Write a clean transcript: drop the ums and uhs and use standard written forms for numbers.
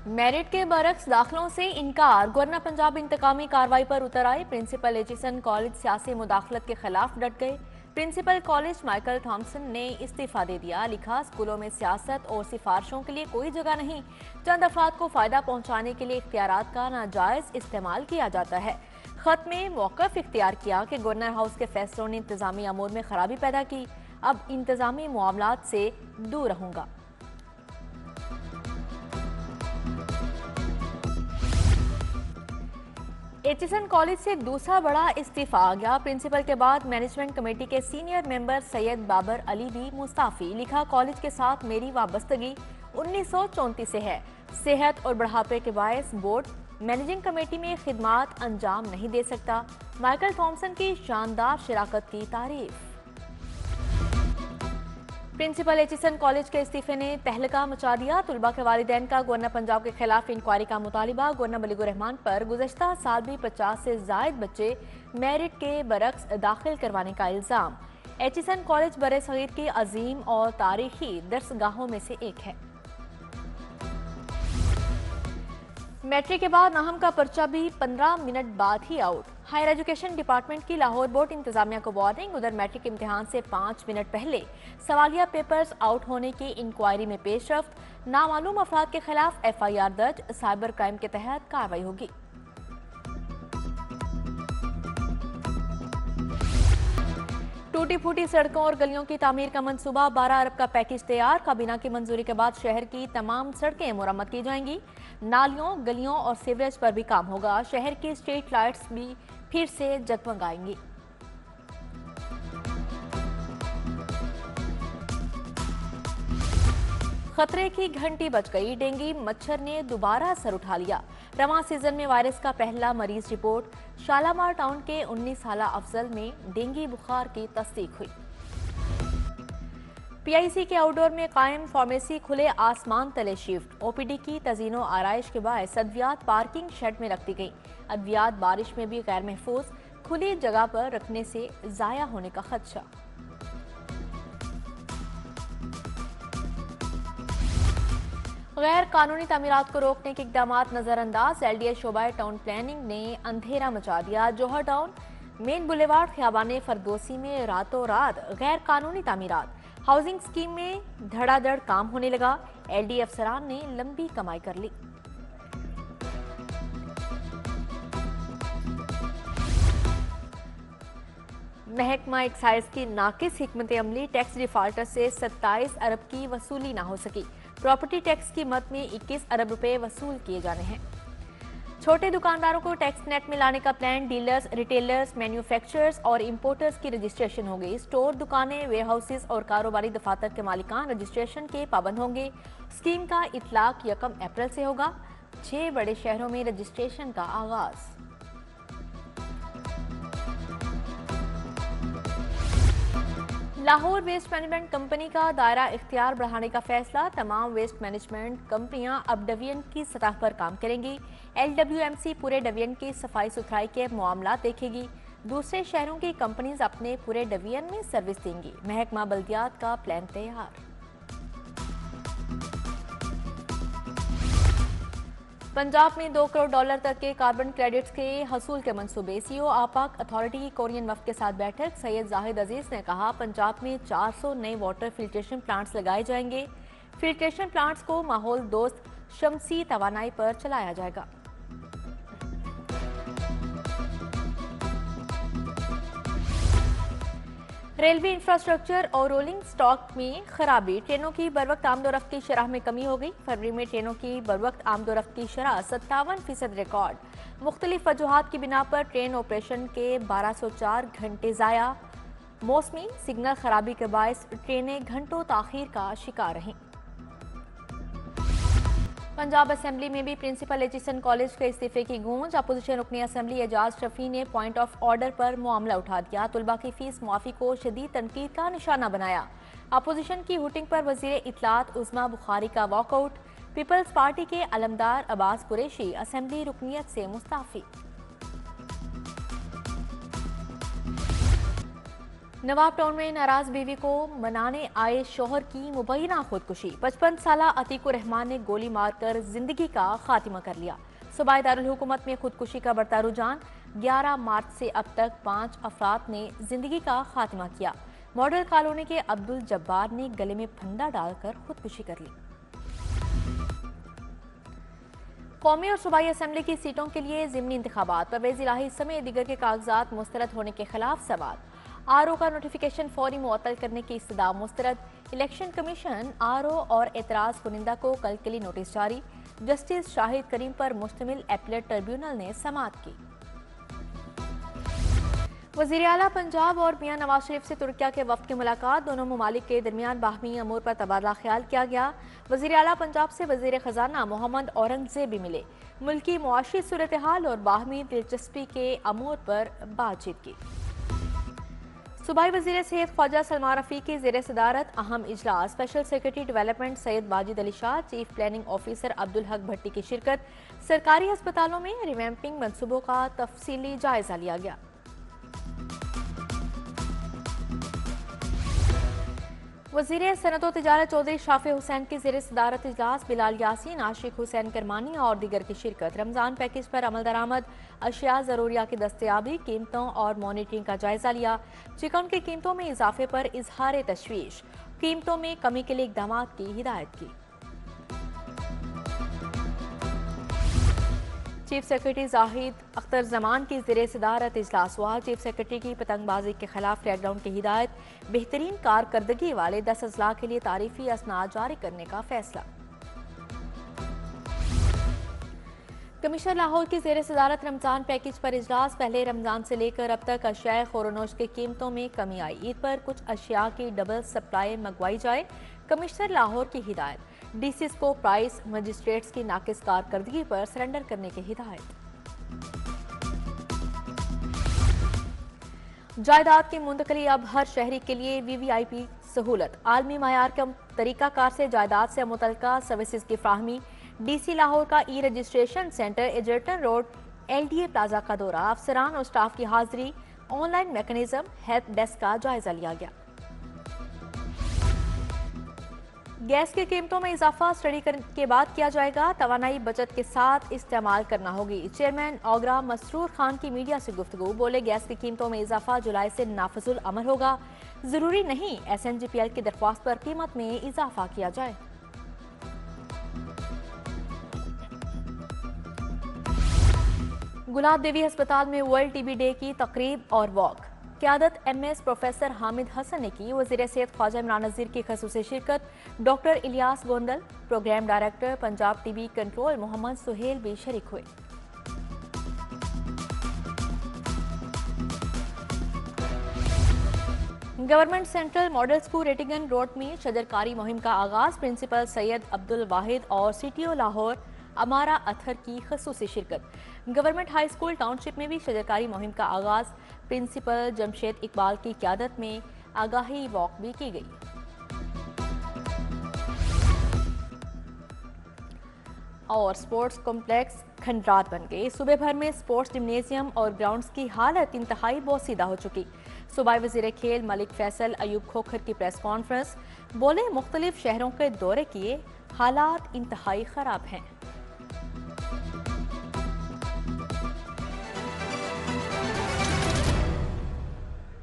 Merit के बरक्स दाखिलों से इनकार, गवर्नर पंजाब इंतकामी कार्रवाई पर उतर आए। प्रिंसिपल एचिसन कॉलेज सियासी मुदाखलत के खिलाफ डट गए। प्रिंसिपल कॉलेज माइकल थॉम्सन ने इस्तीफा दे दिया। लिखा, स्कूलों में सियासत और सिफारिशों के लिए कोई जगह नहीं। चंद अफराद को फायदा पहुंचाने के लिए इख्तियारात का नाजायज इस्तेमाल किया जाता है। खत में मौक़िफ़ इख्तियार किया कि गवर्नर हाउस के फैसलों ने इंतजामी अमूर में खराबी पैदा की। अब इंतजामी मामलात से दूर रहूंगा। एचिसन कॉलेज से दूसरा बड़ा इस्तीफा आ गया। प्रिंसिपल के बाद मैनेजमेंट कमेटी के सीनियर मेंबर सैयद बाबर अली भी मुस्ताफी। लिखा, कॉलेज के साथ मेरी वाबस्तगी 1934 से है। सेहत और बढ़ापे के बायस बोर्ड मैनेजिंग कमेटी में खिदमात अंजाम नहीं दे सकता। माइकल थॉम्सन की शानदार शिराकत की तारीफ। प्रिंसिपल एचिसन कॉलेज के इस्तीफे ने तहलका मचा दिया। तुलबा के वालिदैन का गवर्नर पंजाब के खिलाफ इंक्वायरी का मुतालिबा। गवर्नर मलिकुर रहमान पर गुज़श्ता साल भी 50 से जायद बच्चे मेरिट के बरक्स दाखिल करवाने का इल्ज़ाम। एचिसन कॉलेज बरे सगीर की अजीम और तारीखी दरसगाहों में से एक है। मैट्रिक के बाद नाहम का पर्चा भी 15 मिनट बाद ही आउट। हायर एजुकेशन डिपार्टमेंट की लाहौर बोर्ड इंतजामिया को वार्निंग। उधर मैट्रिक इम्तिहान से 5 मिनट पहले सवालिया पेपर्स आउट होने की इंक्वायरी में पेशरफ्त। नामालूम अफराद के खिलाफ FIR दर्ज। साइबर क्राइम के तहत कार्रवाई होगी। टूटी फूटी सड़कों और गलियों की तामीर का मंसूबा। 12 अरब का पैकेज तैयार। काबीना की मंजूरी के बाद शहर की तमाम सड़कें मुरम्मत की जाएंगी। नालियों, गलियों और सीवरेज पर भी काम होगा। शहर की स्ट्रीट लाइट्स भी फिर से जगमगाएंगी। खतरे की घंटी बज गई। डेंगू मच्छर ने दोबारा सर उठा लिया। रवां सीजन में वायरस का पहला मरीज रिपोर्ट। शालामार टाउन के 19 साला अफजल में डेंगू बुखार की तस्दीक हुई। PIC के आउटडोर में कायम फार्मेसी खुले आसमान तले शिफ्ट। OPD की तजीनो आराइश के बायस अद्वियात पार्किंग शेड में रख दी गई। अद्वियात बारिश में भी गैर महफूज। खुली जगह पर रखने से जाया होने का खदशा। गैर कानूनी तामीरात को रोकने के इकदाम नजरअंदाज। LDA शोबा टाउन प्लानिंग ने अंधेरा मचा दिया। जौहर टाउन मेन बुलेवार्ड खियाबान फरदोसी में रातों रात गैर कानूनी तामीरात। हाउसिंग स्कीम में धड़ाधड़ काम होने लगा। LDA अफसरान ने लंबी कमाई कर ली। महकमा एक्साइज की नाकिस हिकमत अमली। टैक्स डिफाल्टर से 27 अरब की वसूली ना हो सकी। प्रॉपर्टी टैक्स की मद में 21 अरब रुपए वसूल किए जाने हैं। छोटे दुकानदारों को टैक्स नेट में लाने का प्लान। डीलर्स, रिटेलर्स, मैन्युफैक्चरर्स और इंपोर्टर्स की रजिस्ट्रेशन हो गई। स्टोर, दुकानें, वेयरहाउसेस और कारोबारी दफातर के मालिकान रजिस्ट्रेशन के पाबंद होंगे। स्कीम का इतलाक 1 अप्रैल से होगा। 6 बड़े शहरों में रजिस्ट्रेशन का आगाज। लाहौर वेस्ट मैनेजमेंट कंपनी का दायरा इख्तियार बढ़ाने का फैसला। तमाम वेस्ट मैनेजमेंट कंपनियां अब डिवीजन की सतह पर काम करेंगी। LWMC पूरे डिवीजन की सफाई सुथराई के मामला देखेगी। दूसरे शहरों की कंपनीज अपने पूरे डिवीजन में सर्विस देंगी। महकमा बल्दियात का प्लान तैयार। पंजाब में $2 करोड़ तक के कार्बन क्रेडिट्स के हसूल के मंसूबे। CEO आपाक अथॉरिटी की कोरियन वफ्द के साथ बैठक। सैयद जाहिद अजीज ने कहा, पंजाब में 400 नए वाटर फिल्ट्रेशन प्लांट्स लगाए जाएंगे। फिल्ट्रेशन प्लांट्स को माहौल दोस्त शमसी तवानाई पर चलाया जाएगा। रेलवे इंफ्रास्ट्रक्चर और रोलिंग स्टॉक में खराबी। ट्रेनों की बरवक्त आमदोरफ्त की शरह में कमी हो गई। फरवरी में ट्रेनों की बरवक्त आमदोरफ्त की शरह 57% रिकॉर्ड। मुख्तलिफ वजूहात की बिना पर ट्रेन ऑपरेशन के 1204 घंटे ज़ाया। मौसमी सिग्नल खराबी के बायस ट्रेनें घंटों ताखीर का शिकार रहीं। पंजाब असेंबली में भी प्रिंसिपल एचिसन कॉलेज के इस्तीफे की गूंज। अपोजिशन रुकनी असेंबली एजाज शफी ने पॉइंट ऑफ ऑर्डर पर मामला उठा दिया। तुलबा की फीस मुआफी को शदीद तनकीद का निशाना बनाया। अपोजिशन की हुटिंग पर वजीर इत्तलात उस्मा बुखारी का वॉकआउट। पीपल्स पार्टी के अलमदार अब्बास कुरैशी असेंबली रुकनियत से मुस्ताफी। नवाब टाउन में नाराज बीवी को मनाने आए शोहर की मुबैना खुदकुशी। 55 साल अतीकुर रहमान ने गोली मारकर जिंदगी का खात्मा कर लिया। सूबाई दारुल हुकूमत में खुदकुशी का बढ़ता रुझान। 11 मार्च से अब तक 5 अफराद ने जिंदगी का खात्मा किया। मॉडल कॉलोनी के अब्दुल जब्बार ने गले में फंदा डालकर खुदकुशी कर ली। कौमी और सूबाई असेंबली की सीटों के लिए जिमनी इंतखाबात, परवेज इलाही समेत दीगर के कागजात मुस्तरद होने के खिलाफ सवाल। आरओ का नोटिफिकेशन फौरी मुअत्तल करने की इस्तदा मुस्तरद। इलेक्शन कमीशन आरओ और एतराज कुनिंदा को कल के लिए नोटिस जारी। जस्टिस शाहिद करीम पर मुश्तमिल एपलेट ट्रिब्यूनल ने समाअत की। वज़ीर आला पंजाब और मियां नवाज शरीफ से तुर्किया के वफ्द की मुलाकात। दोनों ममालिक के दरमियान बाहमी अमूर पर तबादला ख्याल किया गया। वज़ीर आला पंजाब से वज़ीर खजाना मोहम्मद औरंगजेब भी मिले। मुल्की मुआशी सूरत हाल और बाहमी दिलचस्पी के अमूर पर बातचीत की। सूबाई वज़ीर सेहत ख्वाजा सलमान रफ़ी की ज़ेर सदारत अहम इजलास। Special secretary development Syed Wajid Ali Shah, chief planning officer Abdul Haq भट्टी की शिरकत। सरकारी अस्पतालों में रिवैम्पिंग मनसूबों का तफसीली जायजा लिया गया। वज़ीर सनअत व तिजारत चौधरी शाफी हुसैन की ज़ेर सदारत इजलास। बिलाल यासीन, आशिक हुसैन करमानी और दीगर की शिरकत। रमज़ान पैकेज पर अमल दरामद, अशिया ज़रूरिया की दस्तयाबी, कीमतों और मॉनिटरिंग का जायजा लिया। चिकन की कीमतों में इजाफे पर इजहार तशवीश, कीमतों में कमी के लिए इक़दाम की हिदायत की। चीफ सेक्रेटरी जाहिद अख्तर जमान की ज़ेर सदारत इजलास हुआ। चीफ सेक्रेटरी की पतंगबाजी के खिलाफ क्रैकडाउन की हिदायत। बेहतरीन कारकर्दगी वाले 10 अजला के लिए तारीफी असनाद जारी करने का फैसला। कमिश्नर लाहौर की ज़ेर सदारत रमज़ान पैकेज पर इजलास। पहले रमज़ान से लेकर अब तक अशिया खोरोनोश की कीमतों में कमी आई। ईद पर कुछ अशिया की डबल सप्लाई मंगवाई जाए, कमिश्नर लाहौर की हिदायत। डीसीज को प्राइस मजिस्ट्रेट्स की नाकिस कारकर्दगी पर सरेंडर करने की हिदायत। जायदाद की मुंतकली अब हर शहरी के लिए वीवीआईपी सहूलत। आलमी मायार के तरीकाकार से जायदाद से मुतल्लिका सर्विसेज की फ्राहमी। डीसी लाहौर का e registration centre Egerton road LDA plaza का दौरा। अफसरान और स्टाफ की हाजिरी। ऑनलाइन मैकेनिज्म हेल्प डेस्क का जायजा लिया गया। गैस की कीमतों में इजाफा स्टडी के बाद किया जाएगा। तवानाई बचत के साथ इस्तेमाल करना होगी। चेयरमैन ओगरा मसरूर खान की मीडिया से गुफ्तगू। बोले गैस की कीमतों में इजाफा जुलाई से नाफिजुल अमल होगा। जरूरी नहीं एसएनजीपीएल की दरख्वास्त पर कीमत में इजाफा किया जाए। गुलाब देवी अस्पताल में वर्ल्ड टीबी डे की तकरीब और वॉक। क़यादत एमएस प्रोफेसर हामिद हसन ने की। वज़ीर सेहत ख्वाजा इमरान नज़ीर की ख़ुसूसी शिरकत। Doctor Ilyas Gondal, programme director Punjab TB control Mohammad Suhail भी शरीक हुए। Government central model school Rattigan road में शजरकारी मुहिम का आगाज। प्रिंसिपल सैयद अब्दुल वाहिद और सीटीओ लाहौर अमारा अथर की ख़ुसूसी शिरकत। गवर्नमेंट हाई स्कूल टाउनशिप में भी शजरकारी मुहिम का आगाज। प्रिंसिपल जमशेद इकबाल की क़यादत में आगाही वॉक भी की गई। और स्पोर्ट्स कॉम्प्लेक्स खंडरात बन गए। सूबे भर में स्पोर्ट्स जिम्नेजियम और ग्राउंड्स की हालत इंतहाई बोसीदा हो चुकी। सूबाई वज़ीर खेल मलिक फैसल अयूब खोखर की प्रेस कॉन्फ्रेंस। बोले मुख्तलिफ शहरों के दौरे किए, हालात इंतहाई खराब हैं।